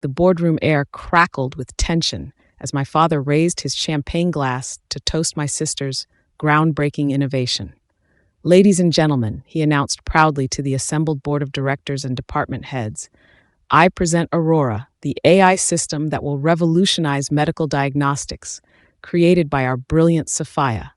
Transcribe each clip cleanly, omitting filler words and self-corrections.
The boardroom air crackled with tension as my father raised his champagne glass to toast my sister's groundbreaking innovation. Ladies and gentlemen, he announced proudly to the assembled board of directors and department heads, I present Aurora, the AI system that will revolutionize medical diagnostics, created by our brilliant Sophia.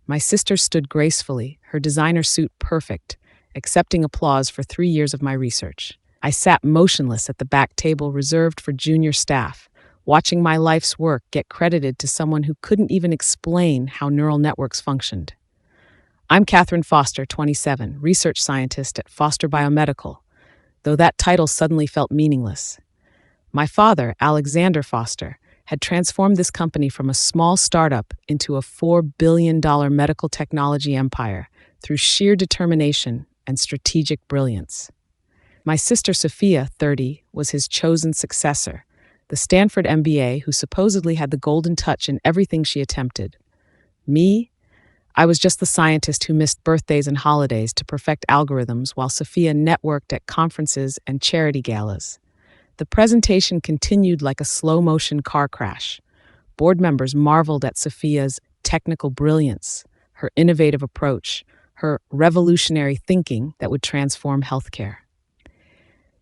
My sister stood gracefully, her designer suit perfect, accepting applause for 3 years of my research. I sat motionless at the back table reserved for junior staff, watching my life's work get credited to someone who couldn't even explain how neural networks functioned. I'm Catherine Foster, 27, research scientist at Foster Biomedical, though that title suddenly felt meaningless. My father, Alexander Foster, had transformed this company from a small startup into a $4 billion medical technology empire through sheer determination and strategic brilliance. My sister Sophia, 30, was his chosen successor, the Stanford MBA who supposedly had the golden touch in everything she attempted. Me? I was just the scientist who missed birthdays and holidays to perfect algorithms while Sophia networked at conferences and charity galas. The presentation continued like a slow-motion car crash. Board members marveled at Sophia's technical brilliance, her innovative approach, her revolutionary thinking that would transform healthcare.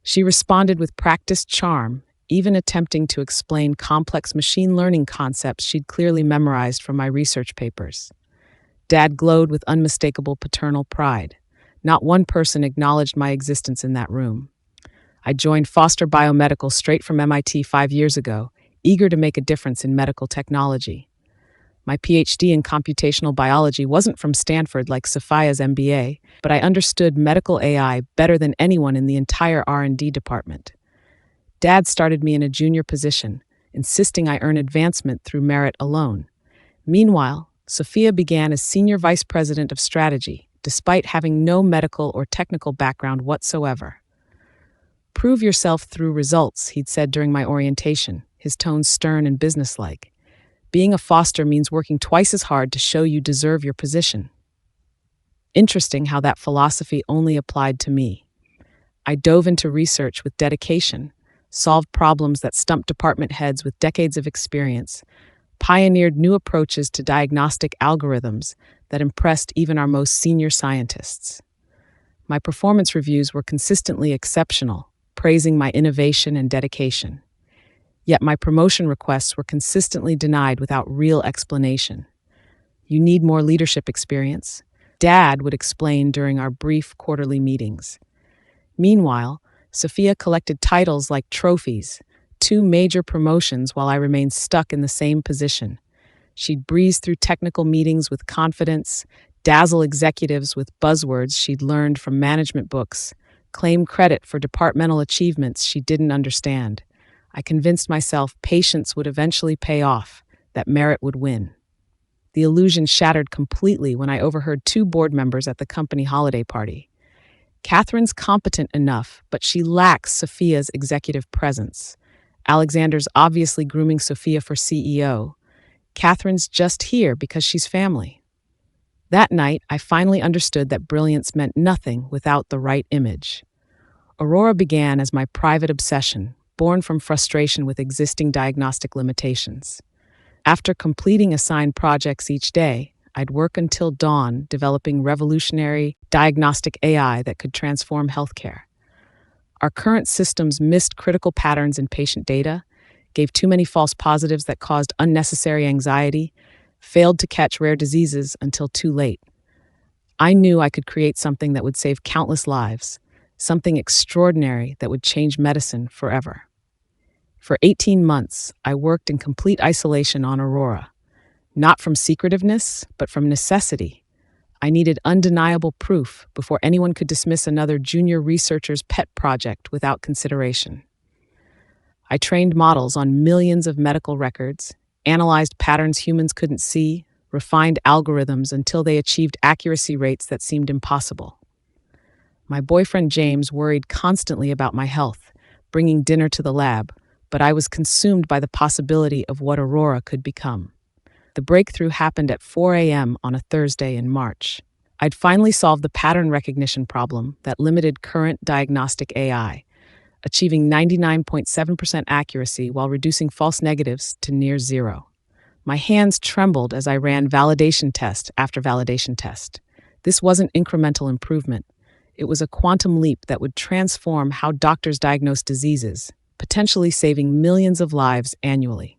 She responded with practiced charm, even attempting to explain complex machine learning concepts she'd clearly memorized from my research papers. Dad glowed with unmistakable paternal pride. Not one person acknowledged my existence in that room. I joined Foster Biomedical straight from MIT 5 years ago, eager to make a difference in medical technology. My PhD in computational biology wasn't from Stanford like Sophia's MBA, but I understood medical AI better than anyone in the entire R&D department. Dad started me in a junior position, insisting I earn advancement through merit alone. Meanwhile, Sophia began as senior vice president of strategy, despite having no medical or technical background whatsoever. Prove yourself through results, he'd said during my orientation, his tone stern and businesslike. Being a Foster means working twice as hard to show you deserve your position. Interesting how that philosophy only applied to me. I dove into research with dedication, solved problems that stumped department heads with decades of experience, pioneered new approaches to diagnostic algorithms that impressed even our most senior scientists. My performance reviews were consistently exceptional, praising my innovation and dedication. Yet my promotion requests were consistently denied without real explanation. You need more leadership experience, Dad would explain during our brief quarterly meetings. Meanwhile, Sophia collected titles like trophies, 2 major promotions while I remained stuck in the same position. She'd breeze through technical meetings with confidence, dazzle executives with buzzwords she'd learned from management books, claim credit for departmental achievements she didn't understand. I convinced myself patience would eventually pay off, that merit would win. The illusion shattered completely when I overheard 2 board members at the company holiday party. Catherine's competent enough, but she lacks Sophia's executive presence. Alexander's obviously grooming Sophia for CEO. Catherine's just here because she's family. That night, I finally understood that brilliance meant nothing without the right image. Aurora began as my private obsession, born from frustration with existing diagnostic limitations. After completing assigned projects each day, I'd work until dawn developing revolutionary diagnostic AI that could transform healthcare. Our current systems missed critical patterns in patient data, gave too many false positives that caused unnecessary anxiety, failed to catch rare diseases until too late. I knew I could create something that would save countless lives, something extraordinary that would change medicine forever. For 18 months, I worked in complete isolation on Aurora, not from secretiveness, but from necessity. I needed undeniable proof before anyone could dismiss another junior researcher's pet project without consideration. I trained models on millions of medical records, analyzed patterns humans couldn't see, refined algorithms until they achieved accuracy rates that seemed impossible. My boyfriend James worried constantly about my health, bringing dinner to the lab, but I was consumed by the possibility of what Aurora could become. The breakthrough happened at 4 a.m. on a Thursday in March. I'd finally solved the pattern recognition problem that limited current diagnostic AI, achieving 99.7% accuracy while reducing false negatives to near zero. My hands trembled as I ran validation test after validation test. This wasn't incremental improvement. It was a quantum leap that would transform how doctors diagnose diseases, potentially saving millions of lives annually.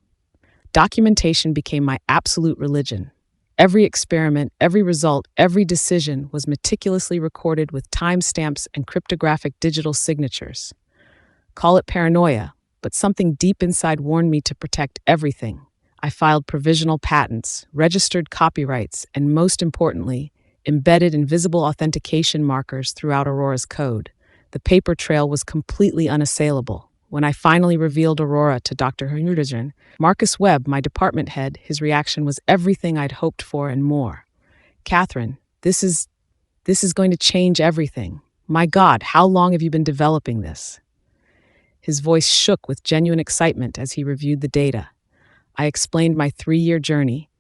Documentation became my absolute religion. Every experiment, every result, every decision was meticulously recorded with timestamps and cryptographic digital signatures. Call it paranoia, but something deep inside warned me to protect everything. I filed provisional patents, registered copyrights, and most importantly, embedded invisible authentication markers throughout Aurora's code. The paper trail was completely unassailable. When I finally revealed Aurora to Dr. Hurrigan, Marcus Webb, my department head, his reaction was everything I'd hoped for and more. Catherine, this is going to change everything. My God, how long have you been developing this? His voice shook with genuine excitement as he reviewed the data. I explained my 3-year journey,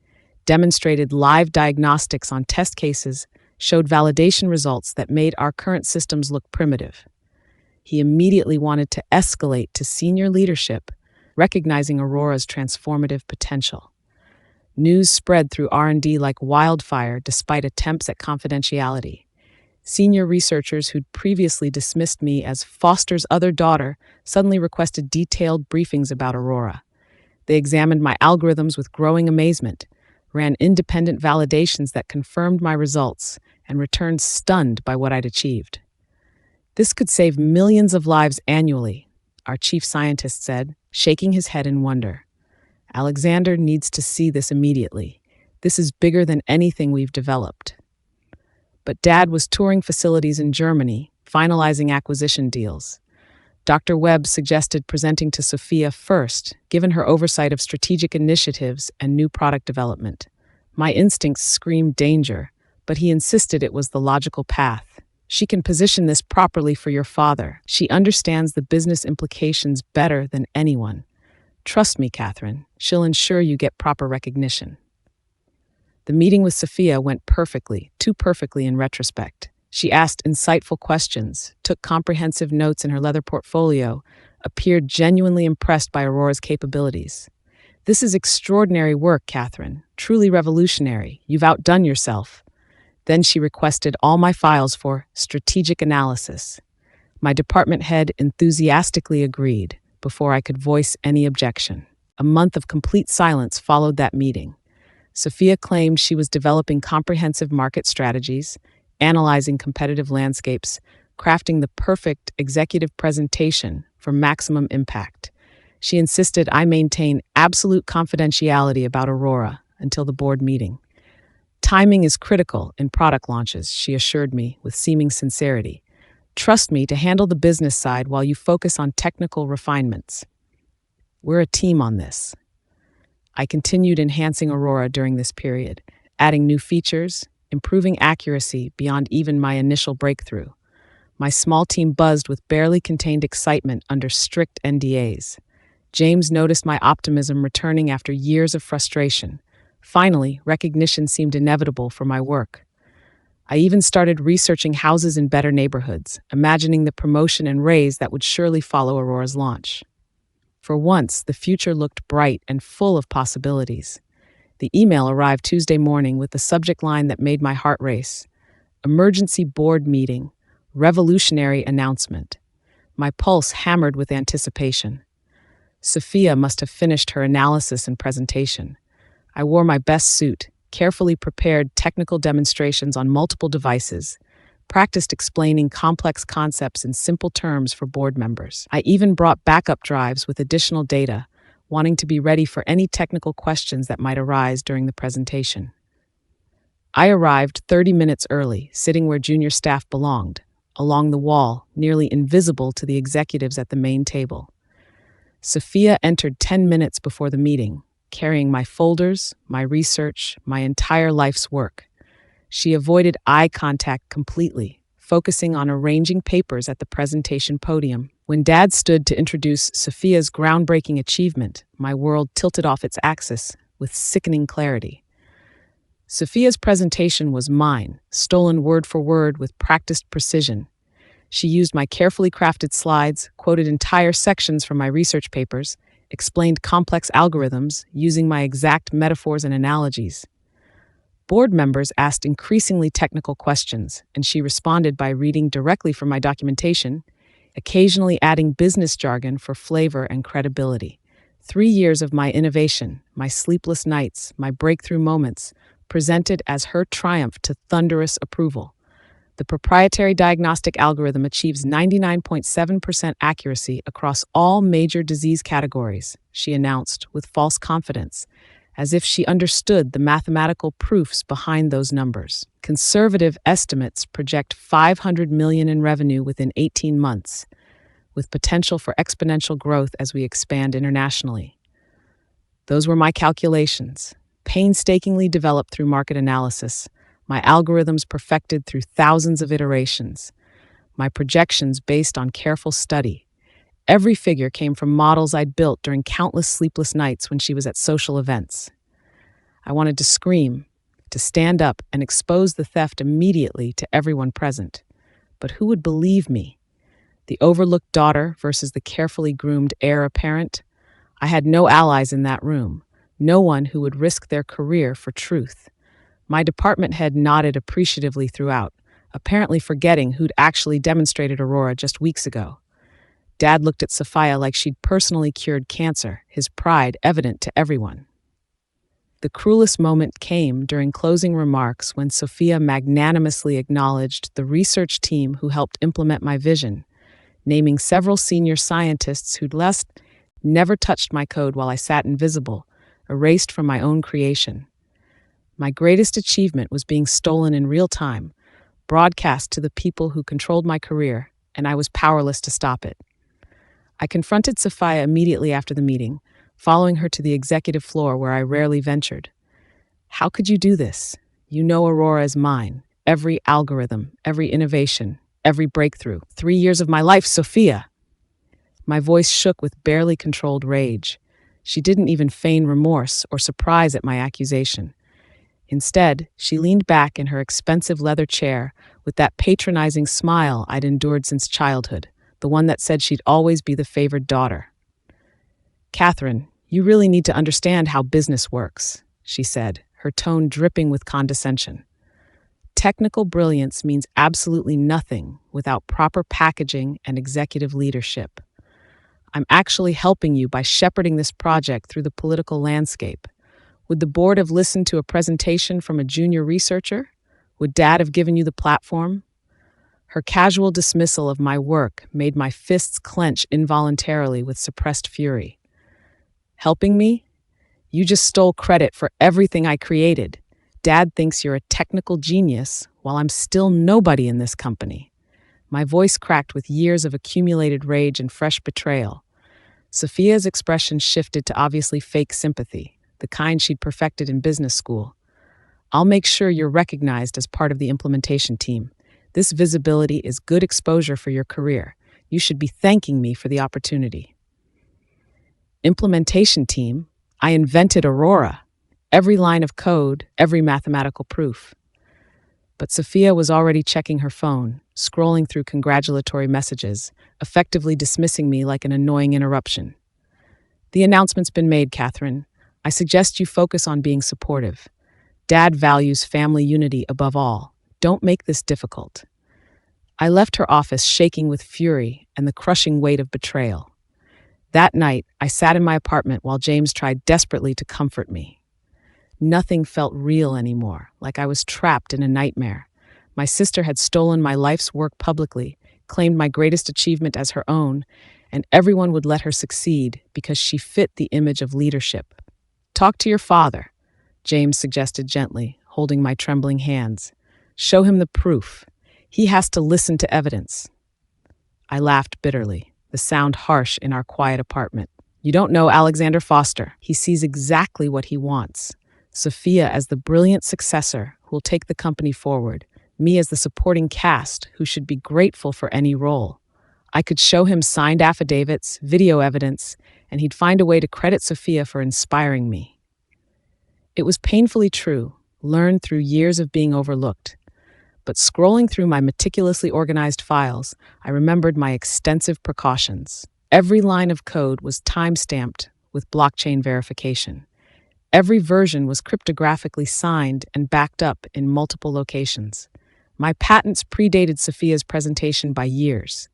demonstrated live diagnostics on test cases, showed validation results that made our current systems look primitive. He immediately wanted to escalate to senior leadership, recognizing Aurora's transformative potential. News spread through R&D like wildfire despite attempts at confidentiality. Senior researchers who'd previously dismissed me as Foster's other daughter suddenly requested detailed briefings about Aurora. They examined my algorithms with growing amazement, ran independent validations that confirmed my results, and returned stunned by what I'd achieved. This could save millions of lives annually, our chief scientist said, shaking his head in wonder. Alexander needs to see this immediately. This is bigger than anything we've developed. But Dad was touring facilities in Germany, finalizing acquisition deals. Dr. Webb suggested presenting to Sophia first, given her oversight of strategic initiatives and new product development. My instincts screamed danger, but he insisted it was the logical path. She can position this properly for your father. She understands the business implications better than anyone. Trust me, Catherine. She'll ensure you get proper recognition. The meeting with Sophia went perfectly, too perfectly in retrospect. She asked insightful questions, took comprehensive notes in her leather portfolio, appeared genuinely impressed by Aurora's capabilities. This is extraordinary work, Catherine. Truly revolutionary. You've outdone yourself. Then she requested all my files for strategic analysis. My department head enthusiastically agreed before I could voice any objection. A month of complete silence followed that meeting. Sophia claimed she was developing comprehensive market strategies, analyzing competitive landscapes, crafting the perfect executive presentation for maximum impact. She insisted I maintain absolute confidentiality about Aurora until the board meeting. Timing is critical in product launches, she assured me with seeming sincerity. Trust me to handle the business side while you focus on technical refinements. We're a team on this. I continued enhancing Aurora during this period, adding new features, improving accuracy beyond even my initial breakthrough. My small team buzzed with barely contained excitement under strict NDAs. James noticed my optimism returning after years of frustration. Finally, recognition seemed inevitable for my work. I even started researching houses in better neighborhoods, imagining the promotion and raise that would surely follow Aurora's launch. For once, the future looked bright and full of possibilities. The email arrived Tuesday morning with the subject line that made my heart race. Emergency board meeting. Revolutionary announcement. My pulse hammered with anticipation. Sophia must have finished her analysis and presentation. I wore my best suit, carefully prepared technical demonstrations on multiple devices, practiced explaining complex concepts in simple terms for board members. I even brought backup drives with additional data, wanting to be ready for any technical questions that might arise during the presentation. I arrived 30 minutes early, sitting where junior staff belonged, along the wall, nearly invisible to the executives at the main table. Sophia entered 10 minutes before the meeting, carrying my folders, my research, my entire life's work. She avoided eye contact completely, focusing on arranging papers at the presentation podium. When Dad stood to introduce Sophia's groundbreaking achievement, my world tilted off its axis with sickening clarity. Sophia's presentation was mine, stolen word for word with practiced precision. She used my carefully crafted slides, quoted entire sections from my research papers, explained complex algorithms using my exact metaphors and analogies. Board members asked increasingly technical questions, and she responded by reading directly from my documentation, occasionally adding business jargon for flavor and credibility. 3 years of my innovation, my sleepless nights, my breakthrough moments, presented as her triumph to thunderous approval. The proprietary diagnostic algorithm achieves 99.7% accuracy across all major disease categories, she announced with false confidence, as if she understood the mathematical proofs behind those numbers. Conservative estimates project $500 million in revenue within 18 months, with potential for exponential growth as we expand internationally. Those were my calculations, painstakingly developed through market analysis, my algorithms perfected through thousands of iterations, my projections based on careful study. Every figure came from models I'd built during countless sleepless nights when she was at social events. I wanted to scream, to stand up and expose the theft immediately to everyone present. But who would believe me? The overlooked daughter versus the carefully groomed heir apparent? I had no allies in that room, no one who would risk their career for truth. My department head nodded appreciatively throughout, apparently forgetting who'd actually demonstrated Aurora just weeks ago. Dad looked at Sophia like she'd personally cured cancer, his pride evident to everyone. The cruelest moment came during closing remarks when Sophia magnanimously acknowledged the research team who helped implement my vision, naming several senior scientists who'd never touched my code while I sat invisible, erased from my own creation. My greatest achievement was being stolen in real time, broadcast to the people who controlled my career, and I was powerless to stop it. I confronted Sophia immediately after the meeting, following her to the executive floor where I rarely ventured. How could you do this? You know Aurora is mine. Every algorithm, every innovation, every breakthrough. 3 years of my life, Sophia! My voice shook with barely controlled rage. She didn't even feign remorse or surprise at my accusation. Instead, she leaned back in her expensive leather chair with that patronizing smile I'd endured since childhood, the one that said she'd always be the favored daughter. Catherine, you really need to understand how business works, she said, her tone dripping with condescension. Technical brilliance means absolutely nothing without proper packaging and executive leadership. I'm actually helping you by shepherding this project through the political landscape. Would the board have listened to a presentation from a junior researcher? Would Dad have given you the platform? Her casual dismissal of my work made my fists clench involuntarily with suppressed fury. Helping me? You just stole credit for everything I created. Dad thinks you're a technical genius, while I'm still nobody in this company. My voice cracked with years of accumulated rage and fresh betrayal. Sophia's expression shifted to obviously fake sympathy, the kind she'd perfected in business school. I'll make sure you're recognized as part of the implementation team. This visibility is good exposure for your career. You should be thanking me for the opportunity. Implementation team? I invented Aurora. Every line of code, every mathematical proof. But Sophia was already checking her phone, scrolling through congratulatory messages, effectively dismissing me like an annoying interruption. The announcement's been made, Catherine. I suggest you focus on being supportive. Dad values family unity above all. Don't make this difficult. I left her office shaking with fury and the crushing weight of betrayal. That night, I sat in my apartment while James tried desperately to comfort me. Nothing felt real anymore, like I was trapped in a nightmare. My sister had stolen my life's work publicly, claimed my greatest achievement as her own, and everyone would let her succeed because she fit the image of leadership. Talk to your father, James suggested gently, holding my trembling hands. Show him the proof. He has to listen to evidence. I laughed bitterly, the sound harsh in our quiet apartment. You don't know Alexander Foster. He sees exactly what he wants. Sophia as the brilliant successor who will take the company forward, me as the supporting cast who should be grateful for any role. I could show him signed affidavits, video evidence, and he'd find a way to credit Sophia for inspiring me. It was painfully true, learned through years of being overlooked. but scrolling through my meticulously organized files, I remembered my extensive precautions. Every line of code was time-stamped with blockchain verification. Every version was cryptographically signed and backed up in multiple locations. My patents predated Sophia's presentation by years.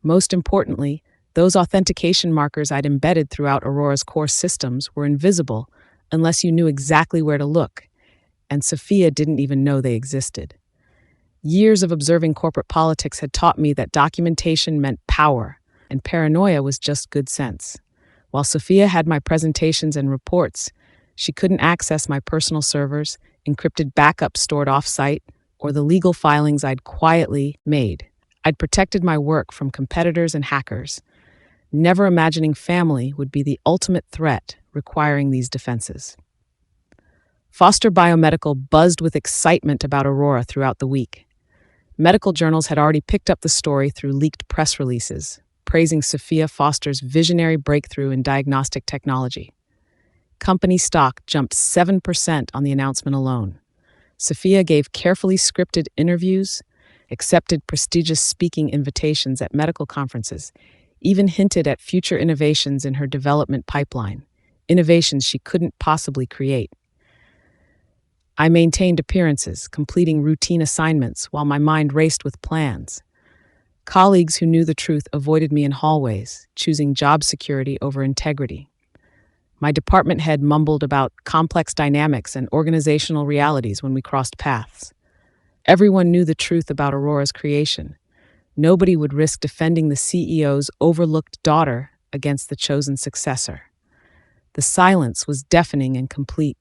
Most importantly, those authentication markers I'd embedded throughout Aurora's core systems were invisible unless you knew exactly where to look, and Sophia didn't even know they existed. Years of observing corporate politics had taught me that documentation meant power, and paranoia was just good sense. While Sophia had my presentations and reports, she couldn't access my personal servers, encrypted backups stored off-site, or the legal filings I'd quietly made. I'd protected my work from competitors and hackers, never imagining family would be the ultimate threat requiring these defenses. Foster Biomedical buzzed with excitement about Aurora throughout the week. Medical journals had already picked up the story through leaked press releases, praising Sophia Foster's visionary breakthrough in diagnostic technology. Company stock jumped 7% on the announcement alone. Sophia gave carefully scripted interviews, accepted prestigious speaking invitations at medical conferences, even hinted at future innovations in her development pipeline, innovations she couldn't possibly create. I maintained appearances, completing routine assignments while my mind raced with plans. Colleagues who knew the truth avoided me in hallways, choosing job security over integrity. My department head mumbled about complex dynamics and organizational realities when we crossed paths. Everyone knew the truth about Aurora's creation. Nobody would risk defending the CEO's overlooked daughter against the chosen successor. The silence was deafening and complete.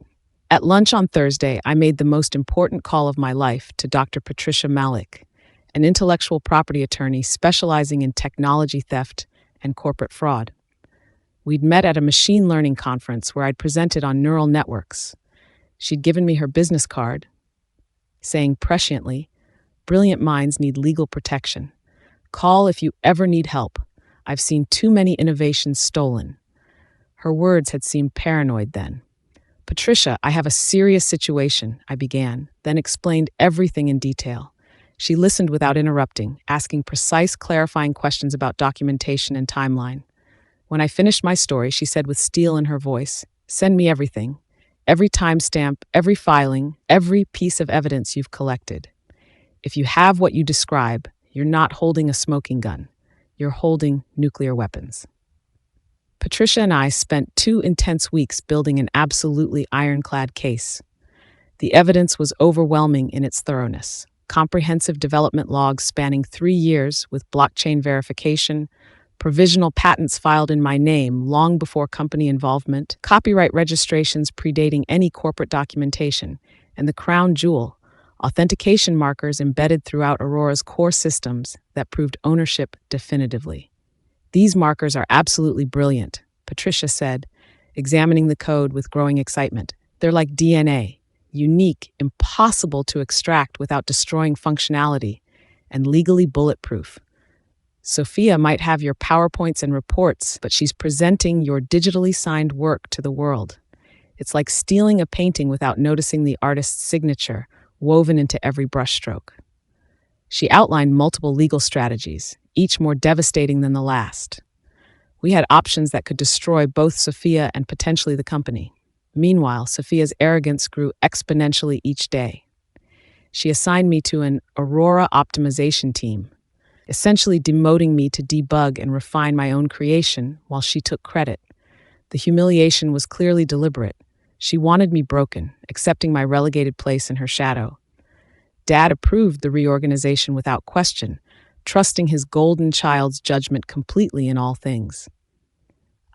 At lunch on Thursday, I made the most important call of my life to Dr. Patricia Malik, an intellectual property attorney specializing in technology theft and corporate fraud. We'd met at a machine learning conference where I'd presented on neural networks. She'd given me her business card, saying presciently, "Brilliant minds need legal protection. Call if you ever need help. I've seen too many innovations stolen." Her words had seemed paranoid then. "Patricia, I have a serious situation," I began, then explained everything in detail. She listened without interrupting, asking precise, clarifying questions about documentation and timeline. When I finished my story, she said with steel in her voice, "Send me everything. Every timestamp, every filing, every piece of evidence you've collected. If you have what you describe, you're not holding a smoking gun. You're holding nuclear weapons." Patricia and I spent 2 intense weeks building an absolutely ironclad case. The evidence was overwhelming in its thoroughness. Comprehensive development logs spanning 3 years with blockchain verification, provisional patents filed in my name long before company involvement, copyright registrations predating any corporate documentation, and the crown jewel, authentication markers embedded throughout Aurora's core systems that proved ownership definitively. "These markers are absolutely brilliant," Patricia said, examining the code with growing excitement. "They're like DNA, unique, impossible to extract without destroying functionality, and legally bulletproof. Sophia might have your PowerPoints and reports, but she's presenting your digitally signed work to the world. It's like stealing a painting without noticing the artist's signature woven into every brushstroke." She outlined multiple legal strategies, each more devastating than the last. We had options that could destroy both Sophia and potentially the company. Meanwhile, Sophia's arrogance grew exponentially each day. She assigned me to an Aurora optimization team, essentially demoting me to debug and refine my own creation while she took credit. The humiliation was clearly deliberate. She wanted me broken, accepting my relegated place in her shadow. Dad approved the reorganization without question, trusting his golden child's judgment completely in all things.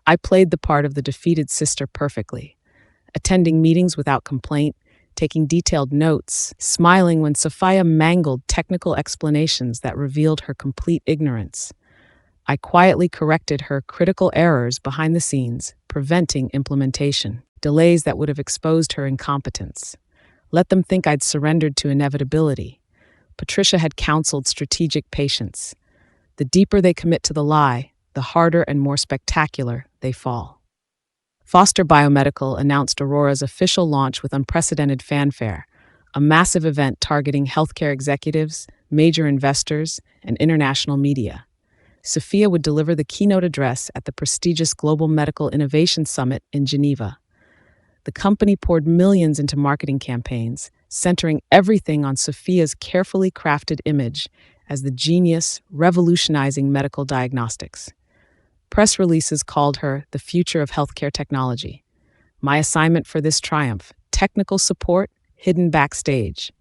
I played the part of the defeated sister perfectly, attending meetings without complaint, taking detailed notes, smiling when Sophia mangled technical explanations that revealed her complete ignorance. I quietly corrected her critical errors behind the scenes, preventing implementation, delays that would have exposed her incompetence. Let them think I'd surrendered to inevitability. Patricia had counseled strategic patience. The deeper they commit to the lie, the harder and more spectacular they fall. Foster Biomedical announced Aurora's official launch with unprecedented fanfare, a massive event targeting healthcare executives, major investors, and international media. Sophia would deliver the keynote address at the prestigious Global Medical Innovation Summit in Geneva. The company poured millions into marketing campaigns, centering everything on Sophia's carefully crafted image as the genius revolutionizing medical diagnostics. Press releases called her the future of healthcare technology. My assignment for this triumph: technical support hidden backstage.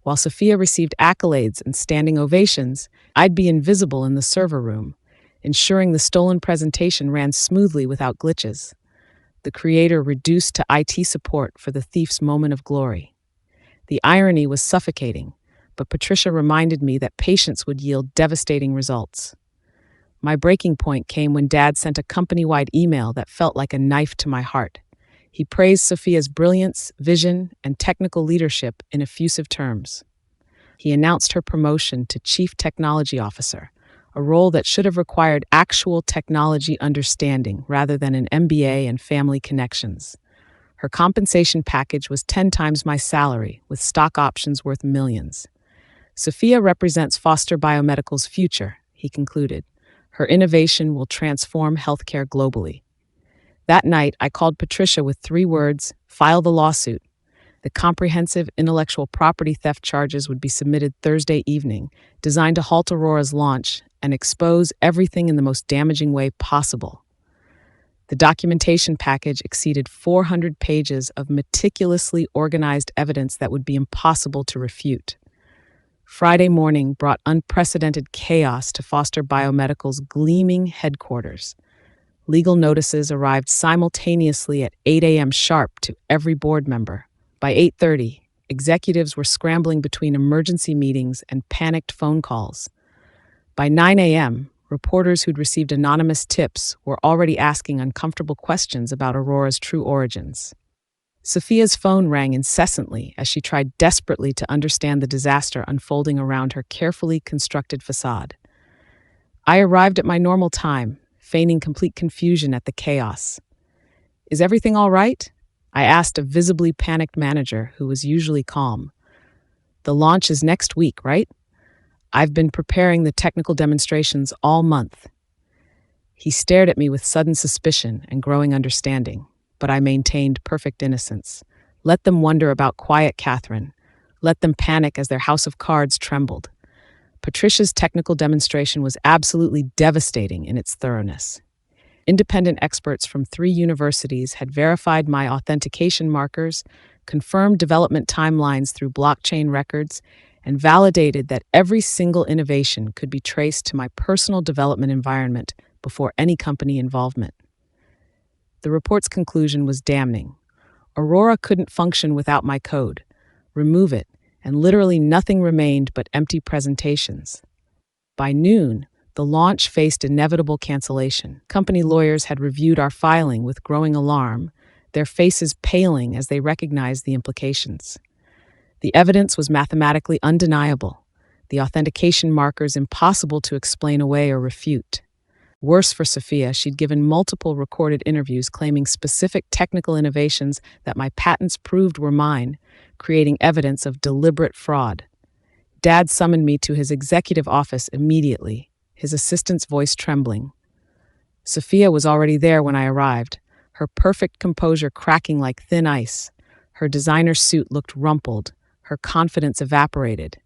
While Sophia received accolades and standing ovations, I'd be invisible in the server room, ensuring the stolen presentation ran smoothly without glitches. The creator reduced to IT support for the thief's moment of glory. The irony was suffocating, but Patricia reminded me that patience would yield devastating results. My breaking point came when Dad sent a company-wide email that felt like a knife to my heart. He praised Sophia's brilliance, vision, and technical leadership in effusive terms. He announced her promotion to Chief Technology Officer, a role that should have required actual technology understanding rather than an MBA and family connections. Her compensation package was 10 times my salary, with stock options worth millions. Sophia represents Foster Biomedical's future, he concluded. Her innovation will transform healthcare globally. That night, I called Patricia with 3 words: file the lawsuit. The comprehensive intellectual property theft charges would be submitted Thursday evening, designed to halt Aurora's launch and expose everything in the most damaging way possible. The documentation package exceeded 400 pages of meticulously organized evidence that would be impossible to refute. Friday morning brought unprecedented chaos to Foster Biomedical's gleaming headquarters. Legal notices arrived simultaneously at 8 a.m. sharp to every board member. By 8:30, executives were scrambling between emergency meetings and panicked phone calls. By 9 a.m., reporters who'd received anonymous tips were already asking uncomfortable questions about Aurora's true origins. Sophia's phone rang incessantly as she tried desperately to understand the disaster unfolding around her carefully constructed facade. I arrived at my normal time, feigning complete confusion at the chaos. "Is everything all right?" I asked a visibly panicked manager who was usually calm. "The launch is next week, right? I've been preparing the technical demonstrations all month." He stared at me with sudden suspicion and growing understanding, but I maintained perfect innocence. Let them wonder about quiet Catherine. Let them panic as their house of cards trembled. Patricia's technical demonstration was absolutely devastating in its thoroughness. Independent experts from 3 universities had verified my authentication markers, confirmed development timelines through blockchain records, and validated that every single innovation could be traced to my personal development environment before any company involvement. The report's conclusion was damning. Aurora couldn't function without my code. Remove it, and literally nothing remained but empty presentations. By noon, the launch faced inevitable cancellation. Company lawyers had reviewed our filing with growing alarm, their faces paling as they recognized the implications. The evidence was mathematically undeniable, the authentication markers impossible to explain away or refute. Worse for Sophia, she'd given multiple recorded interviews claiming specific technical innovations that my patents proved were mine, creating evidence of deliberate fraud. Dad summoned me to his executive office immediately, his assistant's voice trembling. Sophia was already there when I arrived, her perfect composure cracking like thin ice. Her designer suit looked rumpled, her confidence evaporated.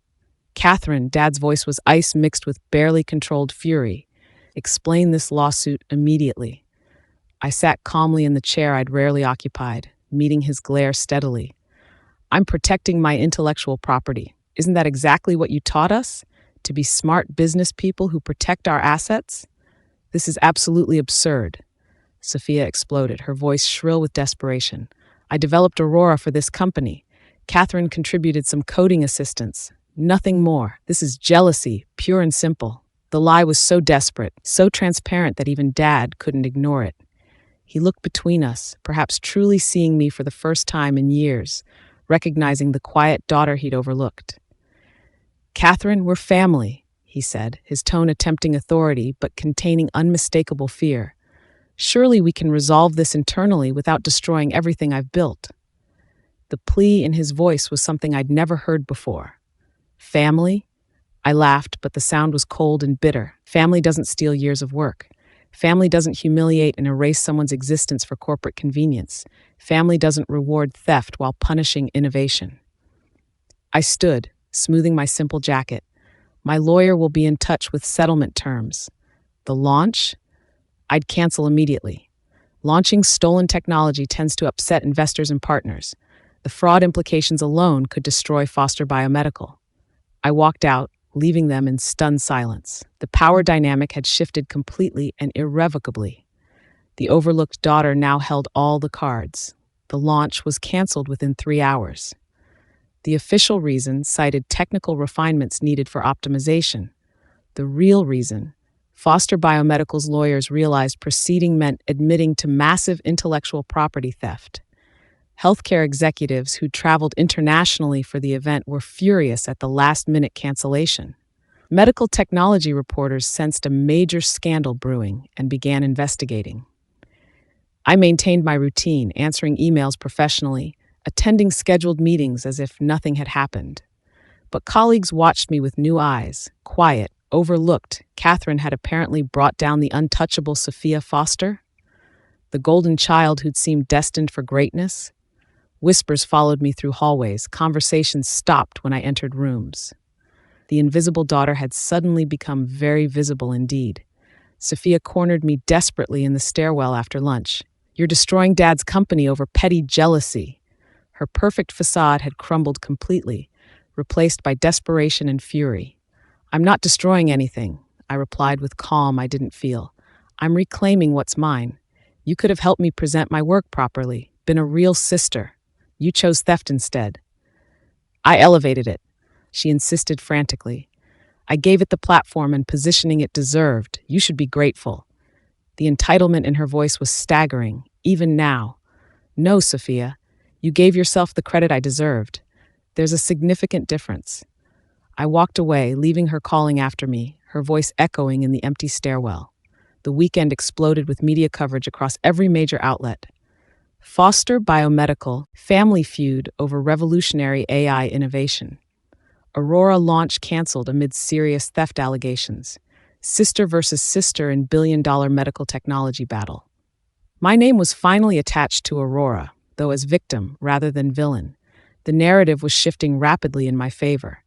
"Catherine," Dad's voice was ice mixed with barely controlled fury. "Explain this lawsuit immediately." I sat calmly in the chair I'd rarely occupied, meeting his glare steadily. "I'm protecting my intellectual property. Isn't that exactly what you taught us? To be smart business people who protect our assets? This is absolutely absurd." Sophia exploded, her voice shrill with desperation. "I developed Aurora for this company. Catherine contributed some coding assistance. Nothing more. This is jealousy, pure and simple." The lie was so desperate, so transparent that even Dad couldn't ignore it. He looked between us, perhaps truly seeing me for the first time in years, recognizing the quiet daughter he'd overlooked. "Catherine, we're family," he said, his tone attempting authority but containing unmistakable fear. "Surely we can resolve this internally without destroying everything I've built." The plea in his voice was something I'd never heard before. Family? I laughed, but the sound was cold and bitter. Family doesn't steal years of work. Family doesn't humiliate and erase someone's existence for corporate convenience. Family doesn't reward theft while punishing innovation. I stood, smoothing my simple jacket. My lawyer will be in touch with settlement terms. The launch? I'd cancel immediately. Launching stolen technology tends to upset investors and partners. The fraud implications alone could destroy Foster Biomedical. I walked out, leaving them in stunned silence. The power dynamic had shifted completely and irrevocably. The overlooked daughter now held all the cards. The launch was canceled within 3 hours. The official reason cited technical refinements needed for optimization. The real reason, Foster Biomedical's lawyers realized proceeding meant admitting to massive intellectual property theft. Healthcare executives who traveled internationally for the event were furious at the last-minute cancellation. Medical technology reporters sensed a major scandal brewing and began investigating. I maintained my routine, answering emails professionally, attending scheduled meetings as if nothing had happened. But colleagues watched me with new eyes, quiet, overlooked. Catherine had apparently brought down the untouchable Sophia Foster, the golden child who'd seemed destined for greatness. Whispers followed me through hallways. Conversations stopped when I entered rooms. The invisible daughter had suddenly become very visible indeed. Sophia cornered me desperately in the stairwell after lunch. "You're destroying Dad's company over petty jealousy." Her perfect facade had crumbled completely, replaced by desperation and fury. "I'm not destroying anything," I replied with calm I didn't feel. "I'm reclaiming what's mine. You could have helped me present my work properly, been a real sister. You chose theft instead." "I elevated it," she insisted frantically. "I gave it the platform and positioning it deserved. You should be grateful." The entitlement in her voice was staggering, even now. "No, Sophia, you gave yourself the credit I deserved. There's a significant difference." I walked away, leaving her calling after me, her voice echoing in the empty stairwell. The weekend exploded with media coverage across every major outlet. Foster Biomedical, family feud over revolutionary AI innovation. Aurora launch canceled amid serious theft allegations. Sister versus sister in billion-dollar medical technology battle. My name was finally attached to Aurora, though as victim rather than villain. The narrative was shifting rapidly in my favor.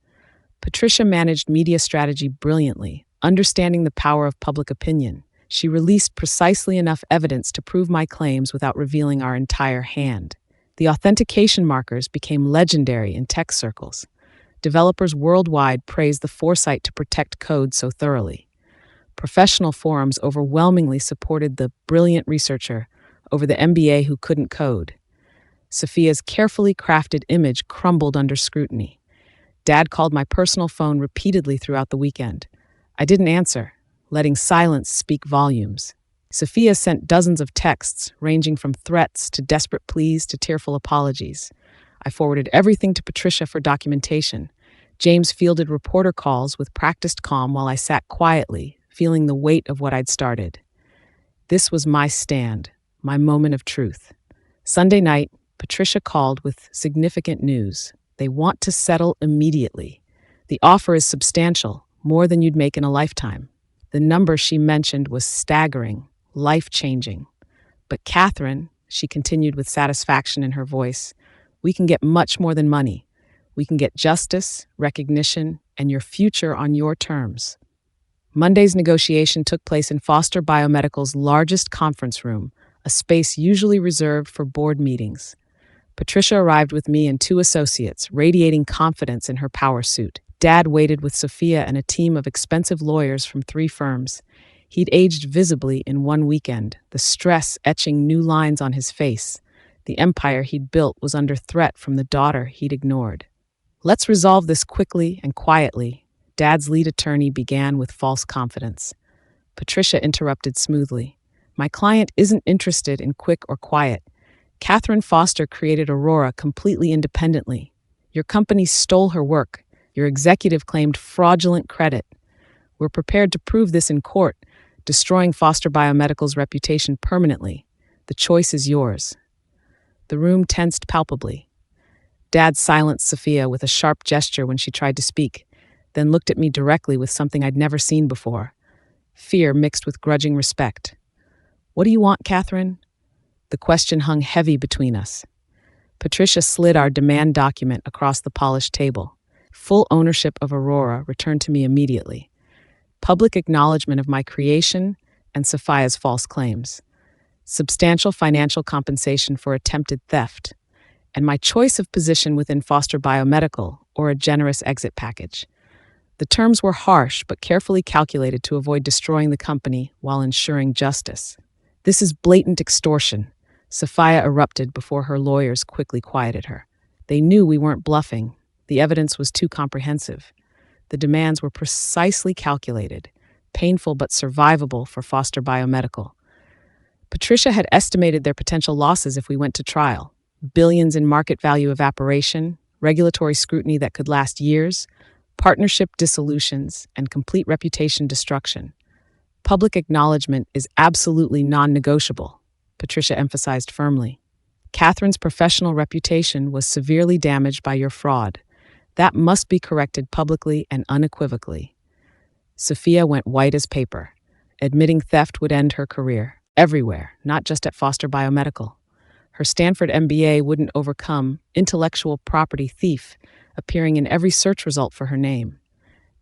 Patricia managed media strategy brilliantly, understanding the power of public opinion. She released precisely enough evidence to prove my claims without revealing our entire hand. The authentication markers became legendary in tech circles. Developers worldwide praised the foresight to protect code so thoroughly. Professional forums overwhelmingly supported the brilliant researcher over the MBA who couldn't code. Sophia's carefully crafted image crumbled under scrutiny. Dad called my personal phone repeatedly throughout the weekend. I didn't answer, letting silence speak volumes. Sophia sent dozens of texts, ranging from threats to desperate pleas to tearful apologies. I forwarded everything to Patricia for documentation. James fielded reporter calls with practiced calm while I sat quietly, feeling the weight of what I'd started. This was my stand, my moment of truth. Sunday night, Patricia called with significant news. They want to settle immediately. The offer is substantial, more than you'd make in a lifetime. The number she mentioned was staggering, life-changing. "But Catherine," she continued with satisfaction in her voice, "we can get much more than money. We can get justice, recognition, and your future on your terms." Monday's negotiation took place in Foster Biomedical's largest conference room, a space usually reserved for board meetings. Patricia arrived with me and 2 associates, radiating confidence in her power suit. Dad waited with Sophia and a team of expensive lawyers from 3 firms. He'd aged visibly in 1 weekend, the stress etching new lines on his face. The empire he'd built was under threat from the daughter he'd ignored. "Let's resolve this quickly and quietly," Dad's lead attorney began with false confidence. Patricia interrupted smoothly. "My client isn't interested in quick or quiet. Catherine Foster created Aurora completely independently. Your company stole her work. Your executive claimed fraudulent credit. We're prepared to prove this in court, destroying Foster Biomedical's reputation permanently. The choice is yours." The room tensed palpably. Dad silenced Sophia with a sharp gesture when she tried to speak, then looked at me directly with something I'd never seen before. Fear mixed with grudging respect. "What do you want, Catherine?" The question hung heavy between us. Patricia slid our demand document across the polished table. Full ownership of Aurora returned to me immediately. Public acknowledgement of my creation and Sophia's false claims. Substantial financial compensation for attempted theft. And my choice of position within Foster Biomedical or a generous exit package. The terms were harsh but carefully calculated to avoid destroying the company while ensuring justice. "This is blatant extortion," Sophia erupted before her lawyers quickly quieted her. They knew we weren't bluffing. The evidence was too comprehensive. The demands were precisely calculated, painful but survivable for Foster Biomedical. Patricia had estimated their potential losses if we went to trial. Billions in market value evaporation, regulatory scrutiny that could last years, partnership dissolutions, and complete reputation destruction. "Public acknowledgement is absolutely non-negotiable," Patricia emphasized firmly. "Catherine's professional reputation was severely damaged by your fraud. That must be corrected publicly and unequivocally." Sophia went white as paper. Admitting theft would end her career, everywhere, not just at Foster Biomedical. Her Stanford MBA wouldn't overcome intellectual property thief appearing in every search result for her name.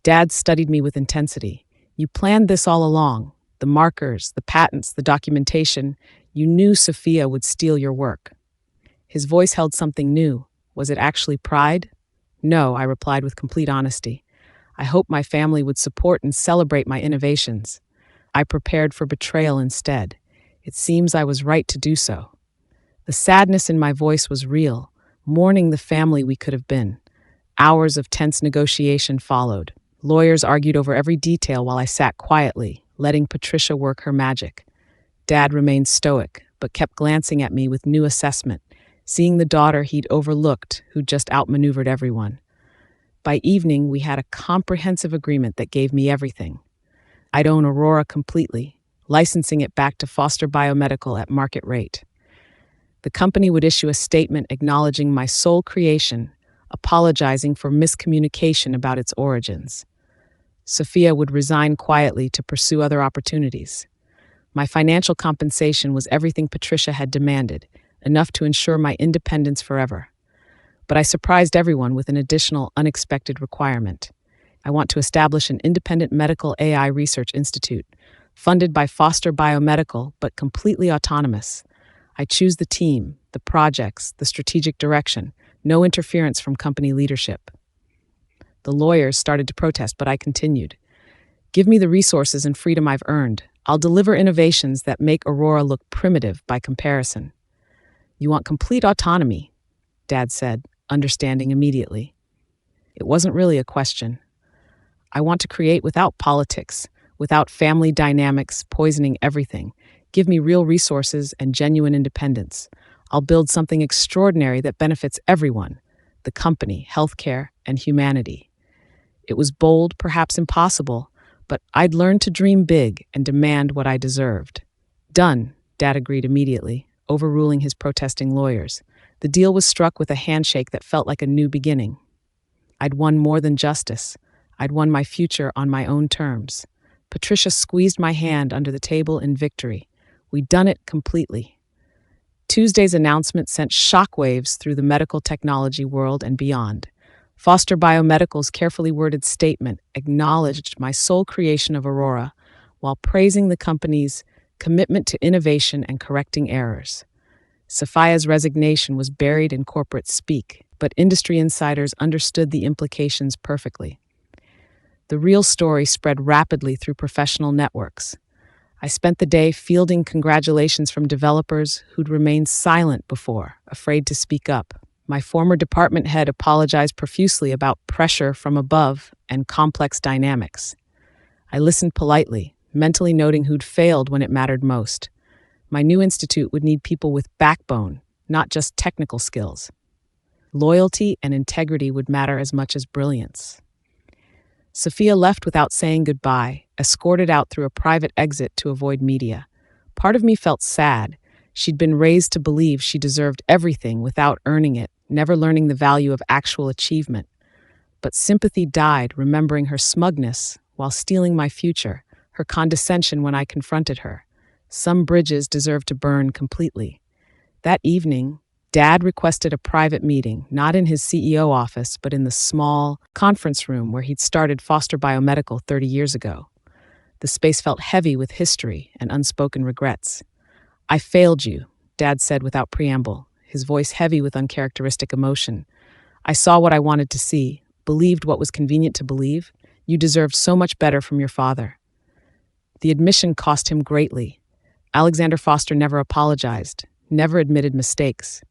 Dad studied me with intensity. "You planned this all along. The markers, the patents, the documentation. You knew Sophia would steal your work." His voice held something new. Was it actually pride? "No," I replied with complete honesty. "I hoped my family would support and celebrate my innovations. I prepared for betrayal instead. It seems I was right to do so." The sadness in my voice was real, mourning the family we could have been. Hours of tense negotiation followed. Lawyers argued over every detail while I sat quietly, letting Patricia work her magic. Dad remained stoic, but kept glancing at me with new assessment, seeing the daughter he'd overlooked who'd just outmaneuvered everyone. By evening, we had a comprehensive agreement that gave me everything. I'd own Aurora completely, licensing it back to Foster Biomedical at market rate. The company would issue a statement acknowledging my sole creation, apologizing for miscommunication about its origins. Sophia would resign quietly to pursue other opportunities. My financial compensation was everything Patricia had demanded, enough to ensure my independence forever. But I surprised everyone with an additional, unexpected requirement. I want to establish an independent medical AI research institute, funded by Foster Biomedical, but completely autonomous. I choose the team, the projects, the strategic direction, no interference from company leadership. The lawyers started to protest, but I continued. "Give me the resources and freedom I've earned. I'll deliver innovations that make Aurora look primitive by comparison." "You want complete autonomy," Dad said, understanding immediately. It wasn't really a question. "I want to create without politics, without family dynamics poisoning everything. Give me real resources and genuine independence. I'll build something extraordinary that benefits everyone, the company, healthcare, and humanity." It was bold, perhaps impossible, but I'd learned to dream big and demand what I deserved. "Done," Dad agreed immediately, overruling his protesting lawyers. The deal was struck with a handshake that felt like a new beginning. I'd won more than justice. I'd won my future on my own terms. Patricia squeezed my hand under the table in victory. We'd done it completely. Tuesday's announcement sent shockwaves through the medical technology world and beyond. Foster Biomedical's carefully worded statement acknowledged my sole creation of Aurora, while praising the company's commitment to innovation and correcting errors. Sophia's resignation was buried in corporate speak, but industry insiders understood the implications perfectly. The real story spread rapidly through professional networks. I spent the day fielding congratulations from developers who'd remained silent before, afraid to speak up. My former department head apologized profusely about pressure from above and complex dynamics. I listened politely, mentally noting who'd failed when it mattered most. My new institute would need people with backbone, not just technical skills. Loyalty and integrity would matter as much as brilliance. Sophia left without saying goodbye, escorted out through a private exit to avoid media. Part of me felt sad. She'd been raised to believe she deserved everything without earning it, never learning the value of actual achievement. But sympathy died, remembering her smugness while stealing my future, her condescension when I confronted her. Some bridges deserve to burn completely. That evening, Dad requested a private meeting, not in his CEO office, but in the small conference room where he'd started Foster Biomedical 30 years ago. The space felt heavy with history and unspoken regrets. "I failed you," Dad said without preamble, his voice heavy with uncharacteristic emotion. "I saw what I wanted to see, believed what was convenient to believe. You deserved so much better from your father." The admission cost him greatly. Alexander Foster never apologized, never admitted mistakes.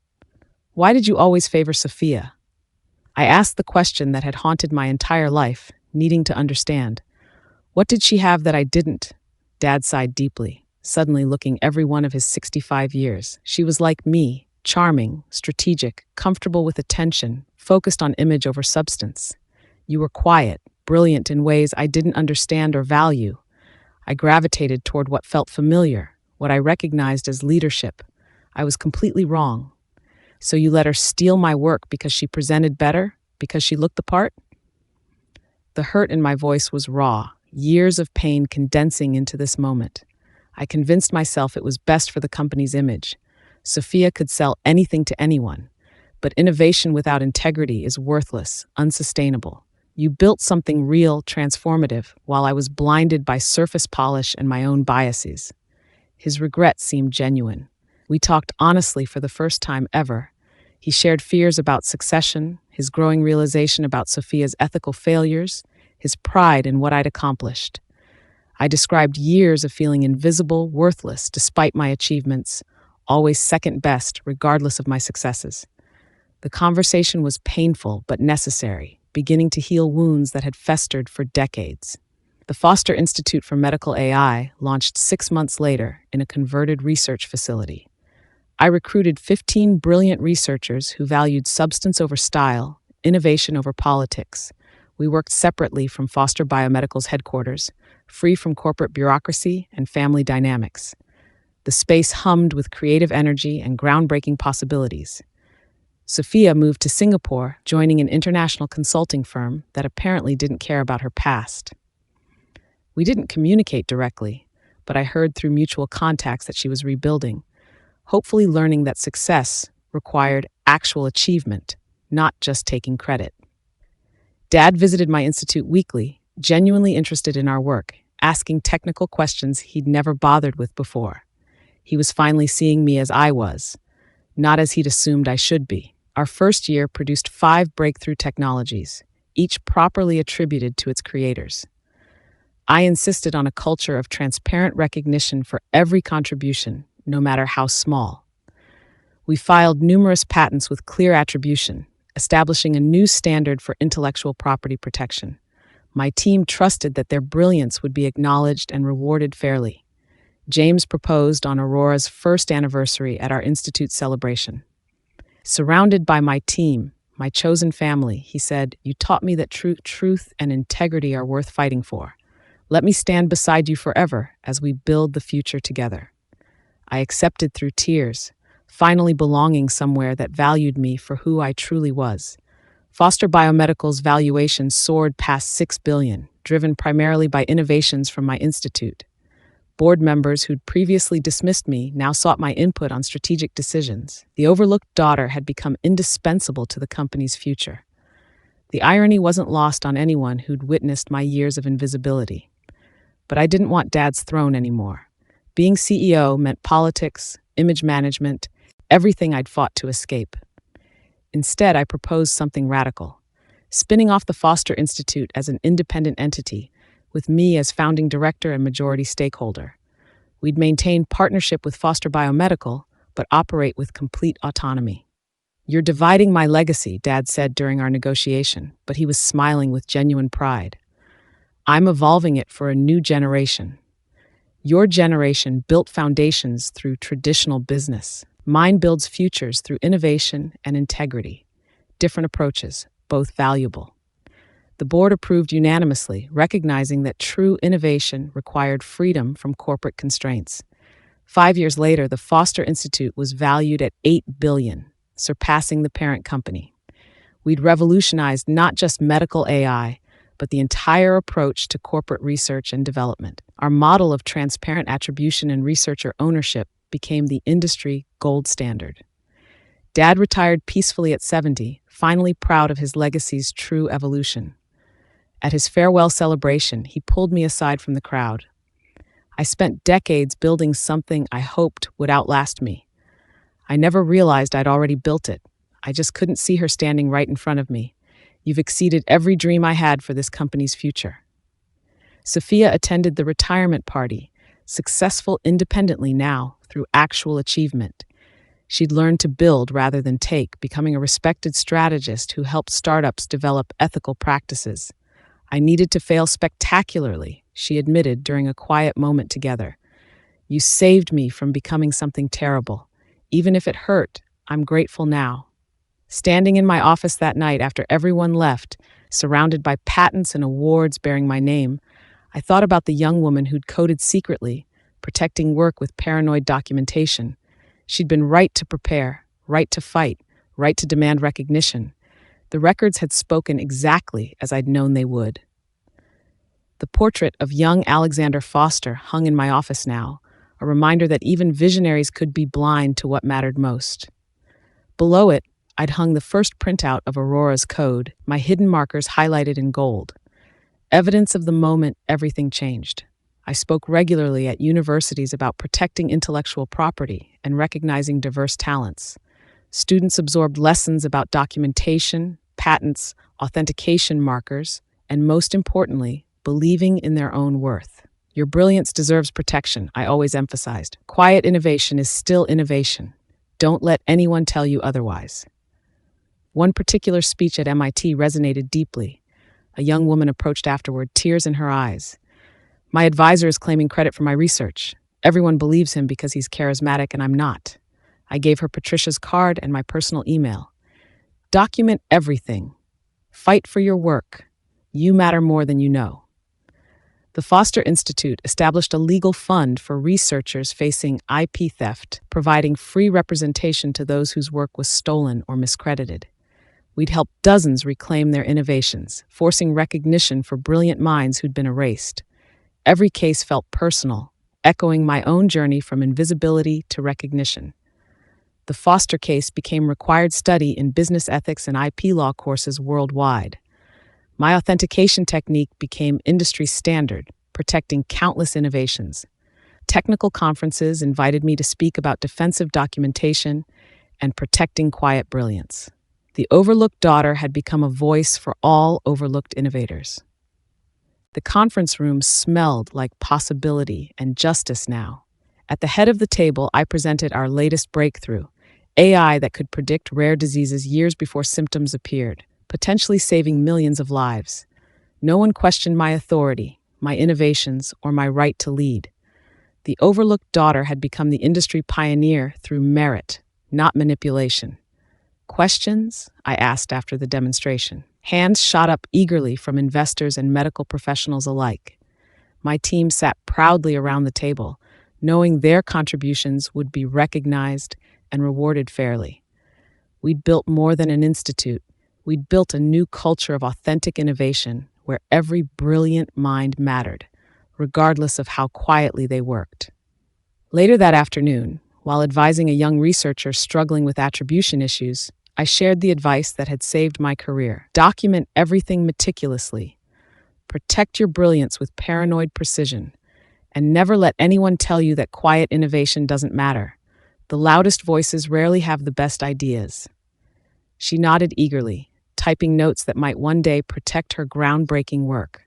"Why did you always favor Sophia?" I asked the question that had haunted my entire life, needing to understand. What did she have that I didn't? Dad sighed deeply, suddenly looking every one of his 65 years. She was like me, charming, strategic, comfortable with attention, focused on image over substance. You were quiet, brilliant in ways I didn't understand or value. I gravitated toward what felt familiar, what I recognized as leadership. I was completely wrong. So you let her steal my work because she presented better? Because she looked the part? The hurt in my voice was raw, years of pain condensing into this moment. I convinced myself it was best for the company's image. Sophia could sell anything to anyone, but innovation without integrity is worthless, unsustainable. You built something real, transformative, while I was blinded by surface polish and my own biases. His regret seemed genuine. We talked honestly for the first time ever. He shared fears about succession, his growing realization about Sophia's ethical failures, his pride in what I'd accomplished. I described years of feeling invisible, worthless, despite my achievements, always second best, regardless of my successes. The conversation was painful but necessary, beginning to heal wounds that had festered for decades. The Foster Institute for Medical AI launched 6 months later in a converted research facility. I recruited 15 brilliant researchers who valued substance over style, innovation over politics. We worked separately from Foster Biomedical's headquarters, free from corporate bureaucracy and family dynamics. The space hummed with creative energy and groundbreaking possibilities. Sophia moved to Singapore, joining an international consulting firm that apparently didn't care about her past. We didn't communicate directly, but I heard through mutual contacts that she was rebuilding, hopefully learning that success required actual achievement, not just taking credit. Dad visited my institute weekly, genuinely interested in our work, asking technical questions he'd never bothered with before. He was finally seeing me as I was, not as he'd assumed I should be. Our first year produced 5 breakthrough technologies, each properly attributed to its creators. I insisted on a culture of transparent recognition for every contribution, no matter how small. We filed numerous patents with clear attribution, establishing a new standard for intellectual property protection. My team trusted that their brilliance would be acknowledged and rewarded fairly. James proposed on Aurora's first anniversary at our institute celebration. Surrounded by my team, my chosen family, he said, "You taught me that truth and integrity are worth fighting for. Let me stand beside you forever as we build the future together." I accepted through tears, finally belonging somewhere that valued me for who I truly was. Foster Biomedical's valuation soared past $6 billion, driven primarily by innovations from my institute. Board members who'd previously dismissed me now sought my input on strategic decisions. The overlooked daughter had become indispensable to the company's future. The irony wasn't lost on anyone who'd witnessed my years of invisibility. But I didn't want Dad's throne anymore. Being CEO meant politics, image management, everything I'd fought to escape. Instead, I proposed something radical, spinning off the Foster Institute as an independent entity, with me as founding director and majority stakeholder. We'd maintain partnership with Foster Biomedical, but operate with complete autonomy. "You're dividing my legacy," Dad said during our negotiation, but he was smiling with genuine pride. "I'm evolving it for a new generation. Your generation built foundations through traditional business. Mine builds futures through innovation and integrity. Different approaches, both valuable." The board approved unanimously, recognizing that true innovation required freedom from corporate constraints. 5 years later, the Foster Institute was valued at $8 billion, surpassing the parent company. We'd revolutionized not just medical AI, but the entire approach to corporate research and development. Our model of transparent attribution and researcher ownership became the industry gold standard. Dad retired peacefully at 70, finally proud of his legacy's true evolution. At his farewell celebration, he pulled me aside from the crowd. I spent decades building something I hoped would outlast me. I never realized I'd already built it. I just couldn't see her standing right in front of me. You've exceeded every dream I had for this company's future. Sophia attended the retirement party, successful independently now through actual achievement. She'd learned to build rather than take, becoming a respected strategist who helped startups develop ethical practices. I needed to fail spectacularly, she admitted during a quiet moment together. You saved me from becoming something terrible. Even if it hurt, I'm grateful now. Standing in my office that night after everyone left, surrounded by patents and awards bearing my name, I thought about the young woman who'd coded secretly, protecting work with paranoid documentation. She'd been right to prepare, right to fight, right to demand recognition. The records had spoken exactly as I'd known they would. The portrait of young Alexander Foster hung in my office now, a reminder that even visionaries could be blind to what mattered most. Below it, I'd hung the first printout of Aurora's code, my hidden markers highlighted in gold. Evidence of the moment everything changed. I spoke regularly at universities about protecting intellectual property and recognizing diverse talents. Students absorbed lessons about documentation, patents, authentication markers, and most importantly, believing in their own worth. Your brilliance deserves protection, I always emphasized. Quiet innovation is still innovation. Don't let anyone tell you otherwise. One particular speech at MIT resonated deeply. A young woman approached afterward, tears in her eyes. My advisor is claiming credit for my research. Everyone believes him because he's charismatic and I'm not. I gave her Patricia's card and my personal email. Document everything. Fight for your work. You matter more than you know. The Foster Institute established a legal fund for researchers facing IP theft, providing free representation to those whose work was stolen or miscredited. We'd helped dozens reclaim their innovations, forcing recognition for brilliant minds who'd been erased. Every case felt personal, echoing my own journey from invisibility to recognition. The Foster case became required study in business ethics and IP law courses worldwide. My authentication technique became industry standard, protecting countless innovations. Technical conferences invited me to speak about defensive documentation and protecting quiet brilliance. The overlooked daughter had become a voice for all overlooked innovators. The conference room smelled like possibility and justice now. At the head of the table, I presented our latest breakthrough, AI that could predict rare diseases years before symptoms appeared, potentially saving millions of lives. No one questioned my authority, my innovations, or my right to lead. The overlooked daughter had become the industry pioneer through merit, not manipulation. Questions? I asked after the demonstration. Hands shot up eagerly from investors and medical professionals alike. My team sat proudly around the table, knowing their contributions would be recognized and rewarded fairly. We'd built more than an institute. We'd built a new culture of authentic innovation where every brilliant mind mattered, regardless of how quietly they worked. Later that afternoon, while advising a young researcher struggling with attribution issues, I shared the advice that had saved my career. Document everything meticulously. Protect your brilliance with paranoid precision. And never let anyone tell you that quiet innovation doesn't matter. The loudest voices rarely have the best ideas. She nodded eagerly, typing notes that might one day protect her groundbreaking work.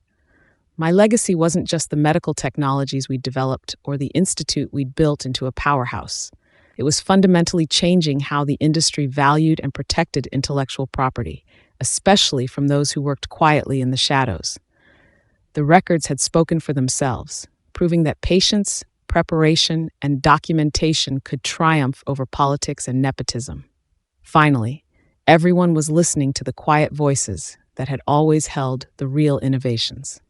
My legacy wasn't just the medical technologies we'd developed or the institute we'd built into a powerhouse. It was fundamentally changing how the industry valued and protected intellectual property, especially from those who worked quietly in the shadows. The records had spoken for themselves, proving that patience, preparation, and documentation could triumph over politics and nepotism. Finally, everyone was listening to the quiet voices that had always held the real innovations.